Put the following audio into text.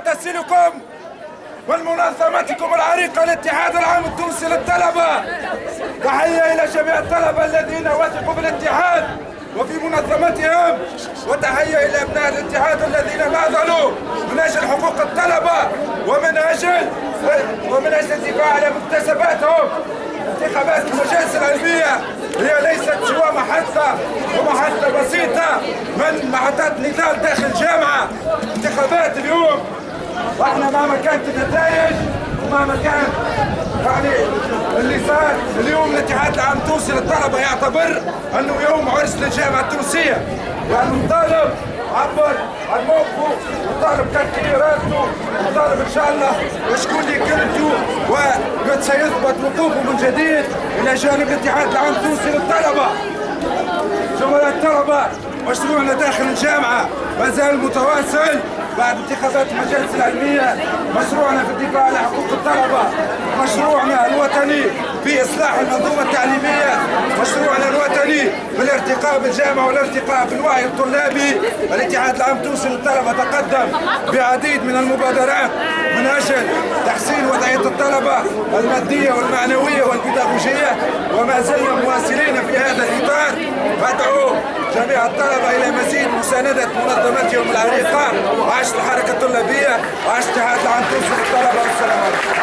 نتصلكم من منظمتكم العريقة الاتحاد العام التونسي للطلبة. تحية إلى جميع الطلبة الذين وثقوا بالاتحاد وفي منظمتهم، وتحية إلى أبناء الاتحاد الذين ناضلوا من أجل حقوق الطلبة ومن أجل الدفاع على مكتسباتهم. انتخابات المجالس العلمية هي ليست سوى محطة بسيطة من محطات نضال داخل الجامعة. انتخابات اليوم واحنا مهما كانت النتائج ومهما كان يعني اللي صار اليوم، الاتحاد العام التونسي للطلبة يعتبر انه يوم عرس للجامعة التونسية، يعني الطالب عبر عن موقفه، الطالب كان كبيراته، الطالب ان شاء الله وشكون اللي كلمته وسيثبت وقوفه من جديد الى جانب الاتحاد العام التونسي للطلبة. زملاء الطلبة، مشروعنا داخل الجامعة ما زال متواصل بعد انتخابات المجالس العلمية. مشروعنا في الدفاع على حقوق الطلبة، مشروعنا الوطني في إصلاح المنظومة التعليمية، مشروعنا الوطني بالارتقاء بالجامعة والارتقاء بالوعي الطلابي. الاتحاد العام التونسي للطلبة تقدم بعديد من المبادرات من أجل تحسين وضعية الطلبة المادية والمعنوية والبيداغوجية، وما زلنا مواصلين في هذا الإطار. أدعو جميع الطلبة إلى مزيد مساندة منظمتهم العريقة. وعاش الحركة الطلابية، وعاش الاتحاد العام التونسي للطلبة، والسلام عليكم.